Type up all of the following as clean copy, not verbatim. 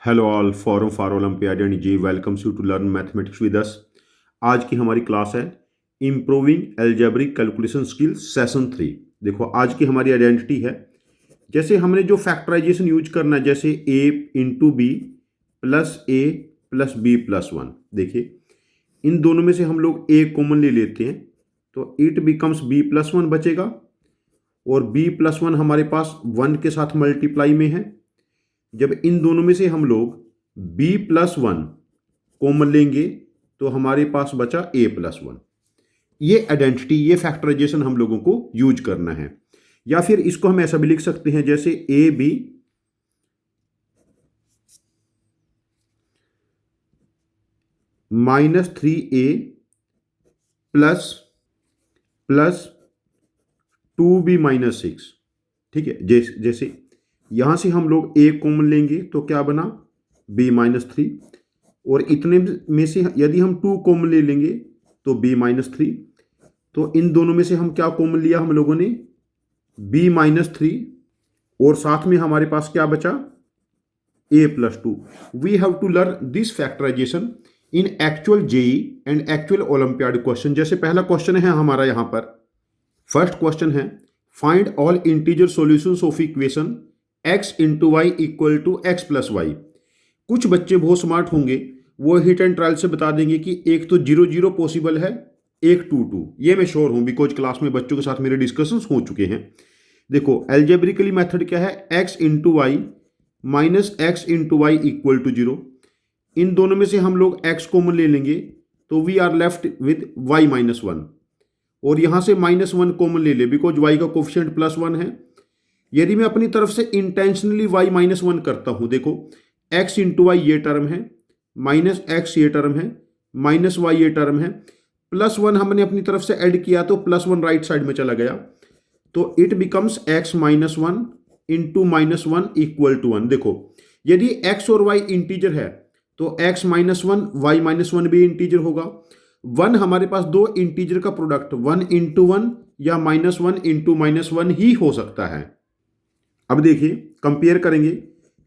Hello all forum for olympiad and JEE welcomes you to learn mathematics with us. आज की हमारी class है improving algebraic calculation skills session 3। देखो आज की हमारी आइडेंटिटी है, जैसे हमने जो फैक्टराइजेशन यूज करना है, जैसे a into B plus A plus B plus one. देखिए इन दोनों में से हम लोग a कॉमन ले लेते हैं तो it becomes b plus one बचेगा, और b प्लस वन हमारे पास 1 के साथ मल्टीप्लाई में है। जब इन दोनों में से हम लोग b प्लस वन कॉमन लेंगे तो हमारे पास बचा a प्लस वन। ये आइडेंटिटी, ये फैक्टराइजेशन हम लोगों को यूज करना है। या फिर इसको हम ऐसा भी लिख सकते हैं जैसे A B minus 3a plus plus 2b minus 6। ठीक है, जैसे यहां से हम लोग a कॉमन लेंगे तो क्या बना b माइनस 3, और इतने में से यदि हम 2 कॉमन ले लेंगे तो b माइनस 3। तो इन दोनों में से हम क्या कॉमन लिया हम लोगों ने b माइनस 3, और साथ में हमारे पास क्या बचा a plus 2। We have to learn this factorization in actual JEE and actual olympiad question. जैसे पहला क्वेश्चन है हमारा यहाँ पर, फर्स्ट क्वेश्चन है find all integer solutions of equation x into Y equal to X plus Y. कुछ बच्चे बहुत स्मार्ट होंगे, वो हिट एंड ट्रायल से बता देंगे कि एक तो 0 0 पॉसिबल है, एक 2 2। ये मैं श्योर हूं बिकॉज क्लास में बच्चों के साथ मेरे डिस्कशंस हो चुके हैं। देखो एल्जेब्रिकली मेथड क्या है, x into Y minus X into Y equal to 0। इन दोनों में से हम लोग x कॉमन ले लेंगे तो we are left with y minus 1, और यहां से माइनस 1 कॉमन ले ले बिकॉज y का कोफिशिएंट प्लस 1 है। यदि मैं अपनी तरफ से इंटेंशनली y माइनस 1 करता हूं, देखो x इंटू वाई ये टर्म है, माइनस एक्स ये टर्म है, माइनस वाई ये टर्म है, प्लस 1 हमने अपनी तरफ से ऐड किया तो प्लस 1 राइट साइड में चला गया, तो it becomes x minus 1 into minus 1 equal to 1। देखो यदि x और y इंटीजर है तो x माइनस 1 वाई माइनस 1 भी इंटीजर होगा। 1 हमारे पास दो इंटीजर का प्रोडक्ट 1 इंटू 1 या माइनस 1 इंटू माइनस 1 ही हो सकता है। अब देखिए कंपेयर करेंगे,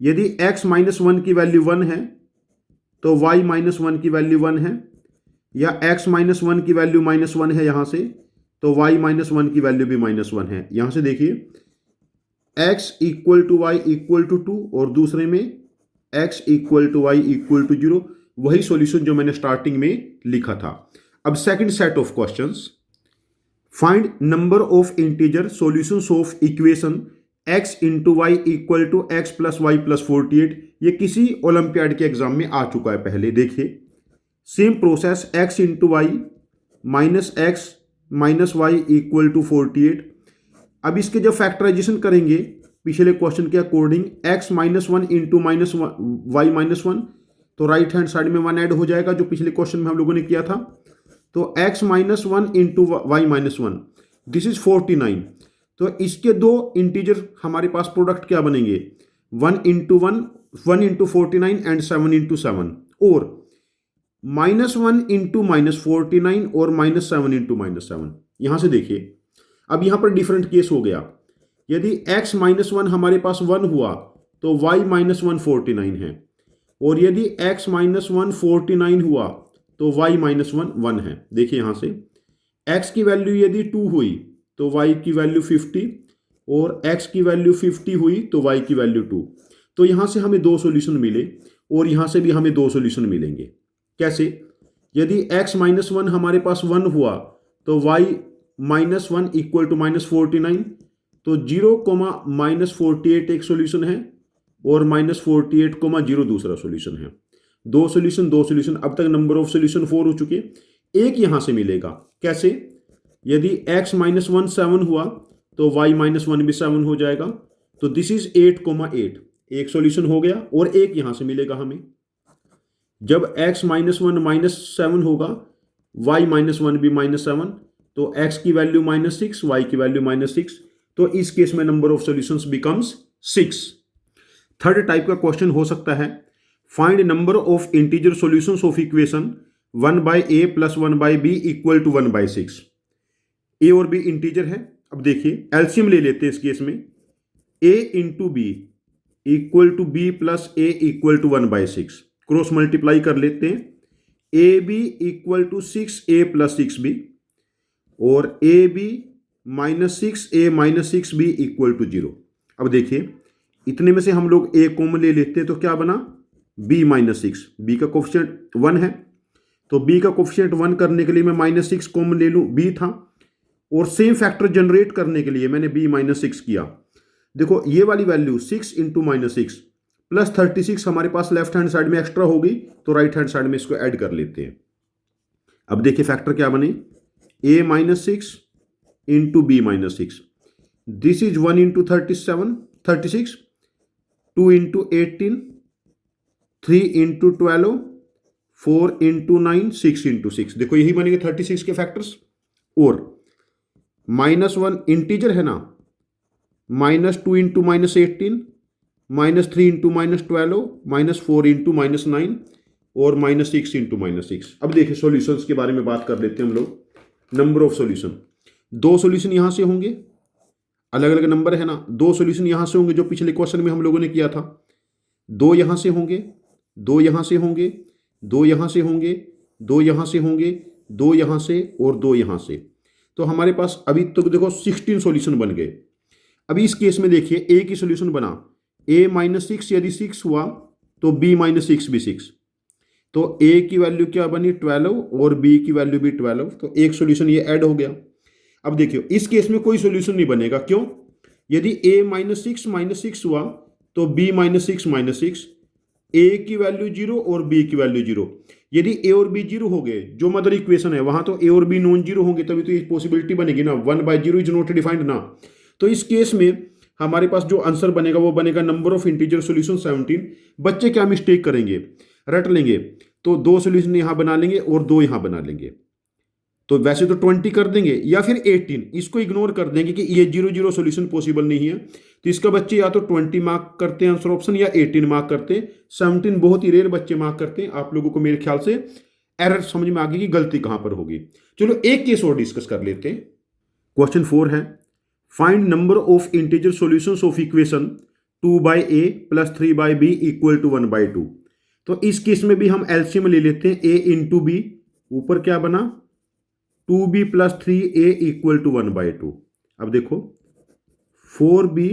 यदि x माइनस 1 की वैल्यू 1 है तो y माइनस 1 की वैल्यू 1 है, या x माइनस 1 की वैल्यू माइनस 1 है यहां से, तो y माइनस 1 की वैल्यू भी माइनस 1 है। यहां से देखिए x equal to Y equal to 2, और दूसरे में x equal to Y equal to 0। वही सॉल्यूशन जो मैंने स्टार्टिंग में लिखा था। अब second set of questions, find number of integer solutions of equation x into Y equal to X plus Y plus 48। ये किसी ओलंपियाड के एग्जाम में आ चुका है पहले। देखिए same process, x into Y minus X minus Y equal to 48। अब इसके जब फैक्टराइजेशन करेंगे पिछले क्वेश्चन के according, x minus 1 into minus Y minus 1, तो राइट हैंड साइड में 1 ऐड हो जाएगा जो पिछले क्वेश्चन में हम लोगों ने किया था। तो x minus 1 into Y minus 1, this is 49। तो इसके दो इंटीजर हमारे पास प्रोडक्ट क्या बनेंगे, 1 इंटू 1, 1 इंटू 49 एंड 7 इंटू 7, और माइनस 1 इंटू माइनस 49 और माइनस 7 इंटू माइनस 7। यहां से देखिए अब यहां पर डिफरेंट केस हो गया। यदि x माइनस 1 हमारे पास 1 हुआ तो y माइनस 1 49 है, और यदि x माइनस 1 49 हुआ तो y माइनस 1 1 है। देखिए यहां से x की वैल्यू यदि 2 हुई तो y की वैल्यू 50, और x की वैल्यू 50 हुई तो y की वैल्यू 2। तो यहां से हमें दो सॉल्यूशन मिले, और यहां से भी हमें दो सॉल्यूशन मिलेंगे। कैसे, यदि x माइनस 1 हमारे पास 1 हुआ तो y minus 1 equal to minus 49, तो 0 कोमा माइनस 48 एक सॉल्यूशन है, और माइनस 48 कोमा 0 दूसरा सॉल्यूशन है। दो सॉल्यूशन, अब तक नंबर ऑफ सॉल्यूशन 4 हो चुके। एक यहां से मिलेगा, कैसे, यदि x माइनस 1 7 हुआ तो y माइनस 1 भी 7 हो जाएगा, तो दिस इज 8 कोमा 8, एक सॉल्यूशन हो गया, और एक यहां से मिलेगा हमें। जब x माइनस 1 माइनस 7 होगा, y माइनस 1 भी माइनस 7, तो x की वैल्यू माइनस 6, y की वैल्यू माइनस 6, तो इस केस में number of solutions becomes 6। Third type का क्वेश्चन हो सकता है, find number of integer solutions of equation 1 by A plus 1 by B equal to 1 by 6। A और बी इंटीजर है। अब देखिए एलसीएम ले लेते हैं इस केस में, a into B equal to B plus A equal to 1/6, cross multiply कर लेते हैं। A B equal to 6a plus 6b और A B -6a minus 6b equal to 0। अब देखिए इतने में से हम लोग a कॉमन ले लेते हैं तो क्या बना, b -6। b का कोफिशिएंट 1 है तो b का कोफिशिएंट 1 करने के लिए मैं -6 कॉमन ले लूँ, b था, और सेम फैक्टर जनरेट करने के लिए मैंने b -6 किया। देखो ये वाली वैल्यू 6 इंटू -6 प्लस 36 हमारे पास लेफ्ट हैंड साइड में एक्स्ट्रा होगी, तो राइट हैंड साइड में इसको ऐड कर लेते हैं। अब देखिए फैक्टर क्या बने, a -6 into b -6, this is 1 into 36, 2 into 18, 3 into 12, 4 into 9, 6 into 6। देखो यही बनेंगे 36 के फैक्टर्स। और -1 इंटीजर है ना, -2 इंटू -18, -3 इंटू -12, -4 इंटू -9 और -6 इंटू -6। अब देखिए सॉल्यूशंस के बारे में बात कर लेते हैं हम लोग। नंबर ऑफ सॉल्यूशन, 2 सॉल्यूशन यहां से होंगे, अलग अलग नंबर है ना, 2 सॉल्यूशन यहां से होंगे जो पिछले क्वेश्चन में हम लोगों ने किया था। 2 यहां से होंगे, 2 यहां से होंगे, 2 यहां से होंगे, 2 यहां से होंगे, 2 यहां से और 2 यहां से। तो हमारे पास अभी तो देखो 16 सॉल्यूशन बन गए। अभी इस केस में देखिए ए की सॉल्यूशन बना, a -6 यदि 6 हुआ तो b -6 भी 6, तो a की वैल्यू क्या बनी 12 और b की वैल्यू भी 12, तो एक सॉल्यूशन ये ऐड हो गया। अब देखियो इस केस में कोई सॉल्यूशन नहीं बनेगा, क्यों, यदि a -6 हुआ तो b -6, a की वैल्यू 0 और b की वैल्यू 0। यदि a और b 0 हो गए, जो मदर इक्वेशन है वहां तो a और b नॉन जीरो होंगे, तभी तो ये पॉसिबिलिटी बनेगी ना, 1/0 इज नॉट डिफाइंड ना। तो इस केस में हमारे पास जो आंसर बनेगा वो बनेगा नंबर ऑफ इंटीजर सॉल्यूशन 17। बच्चे क्या मिस्टेक करेंगे, रट लेंगे, तो 2 सॉल्यूशन यहां बना लेंगे और 2 यहां बना लेंगे, तो वैसे तो 20 कर देंगे या फिर 18, इसको इग्नोर कर देंगे कि ये 0 सॉल्यूशन पॉसिबल नहीं है। तो इसका बच्चे या तो 20 मार्क करते हैं आंसर ऑप्शन या 18 मार्क करते हैं। 17 बहुत ही रेयर बच्चे मार्क करते हैं। आप लोगों को मेरे ख्याल से एरर समझ में आ गई कि गलती कहां पर होगी। चलो एक केस और डिस्कस कर लेते हैं। क्वेश्चन 4 है, find number of integer solutions of equation 2/a plus 3/b equal to 1/2। तो इस केस में भी हम एलसीएम ले लेते हैं, a इंटू बी, ऊपर क्या बना 2b plus 3a equal to 1/2। अब देखो 4b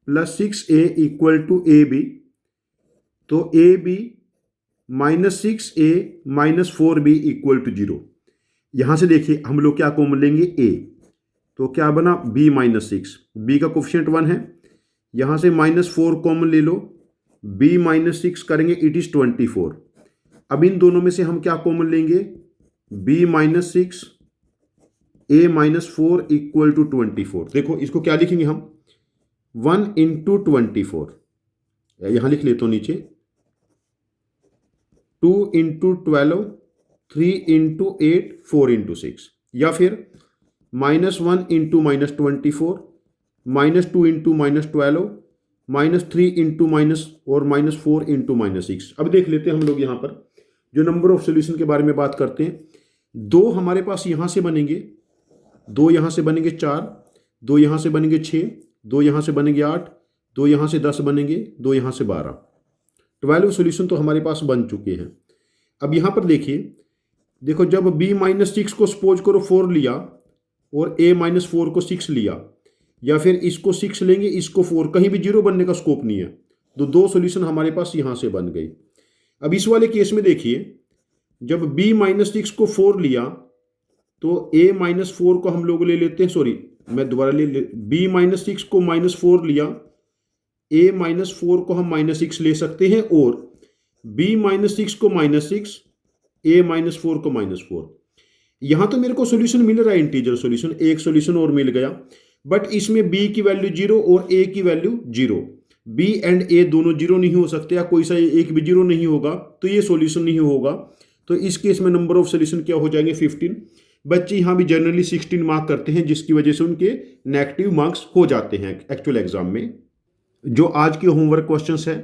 plus 6a equal to ab, तो ab -6a minus 4b equal to 0। यहां से देखिए हम लोग क्या कॉमन लेंगे, a, तो क्या बना b -6, b का कोफिशिएंट 1 है, यहां से -4 कॉमन ले लो, b -6 करेंगे इट इज 24। अब इन दोनों में से हम क्या कॉमन लेंगे, b -6 a -4 इक्वल टू 24। देखो इसको क्या लिखेंगे हम, 1 इंटू 24, यहां लिख लेता हूं नीचे, 2 इंटू 12, 3 इंटू 8, 4 इंटू 6, या फिर -1 इंटू -24, -2 इंटू -12, -3 इंटू माइनस और -4 इंटू -6। अब देख लेते हैं हम लोग यहाँ पर जो नंबर ऑफ सोल्यूशन के बारे में बात करते हैं। 2 हमारे पास यहाँ से बनेंगे, 2 यहाँ से बनेंगे 4, 2 यहाँ से बनेंगे 6, 2 यहाँ से बनेंगे 8, 2 यहाँ से 10 बनेंगे, 2 यहाँ से 12। 12 सोल्यूशन तो हमारे पास बन चुके हैं। अब यहाँ पर देखिए, देखो जब b -6 को सपोज करो 4 लिया और a -4 को 6 लिया, या फिर इसको 6 लेंगे इसको 4, कहीं भी 0 बनने का स्कोप नहीं है, तो 2 सॉल्यूशन हमारे पास यहां से बन गई। अब इस वाले केस में देखिए, जब b -6 को 4 लिया तो a -4 को हम लोग ले लेते हैं, सॉरी मैं दोबारा b -6 को -4 लिया, a -4 को हम -6 ले सकते हैं, और b -6 को -6, a -4 को -4। यहां तो मेरे को सॉल्यूशन मिल रहा है इंटीजर सॉल्यूशन, एक सॉल्यूशन और मिल गया, बट इसमें b की वैल्यू 0 और a की वैल्यू 0, b एंड a दोनों 0 नहीं हो सकते, या कोई सा एक भी 0 नहीं होगा तो ये सॉल्यूशन नहीं होगा। तो इस केस में नंबर ऑफ सॉल्यूशन क्या हो जाएंगे 15। बच्चे यहाँ भी जनरली 16 मार्क करते हैं, जिसकी वजह से उनके नेगेटिव मार्क्स हो जाते हैं एक्चुअल एग्जाम में। जो आज के होमवर्क क्वेश्चंस है,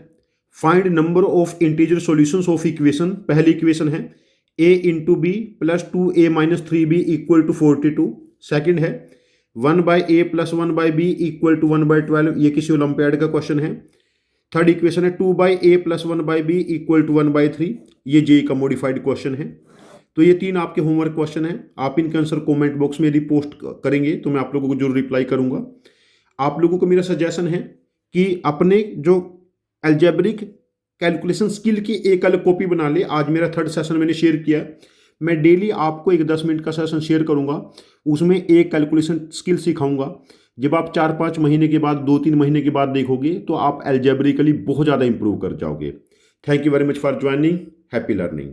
find number of integer solutions of equation. पहली इक्वेशन है a into B plus 2a minus 3b equal to 42। Second है 1/a plus 1/b equal to 1/12, ये किसी ओलंपियाड का क्वेश्चन है। थर्ड इक्वेशन है 2/a + 1/b = 1/3। ये जेई का मॉडिफाइड क्वेश्चन है। तो ये 3 आपके होमवर्क क्वेश्चन हैं। आप इनके आंसर कमेंट बॉक्स में यदि पोस्ट करेंगे तो मैं आप लोगों को जरूर रिप्लाई करूंगा। आप लोगों को मेरा सजेशन है कि अपने जो अलजेब्रिक कैलकुलेशन स्किल की एक अलग कॉपी बना ले। आज मेरा थर्ड सेशन मैंने शेयर किया। मैं डेली आपको एक 10 मिनट का सेशन शेयर करूंगा, उसमें एक कैलकुलेशन स्किल सिखाऊंगा। जब आप 4-5 महीने के बाद, 2-3 महीने के बाद देखोगे तो आप अलजेब्रिकली बहुत ज़्यादा इंप्रूव कर जाओगे। Thank you very much for joining. Happy learning.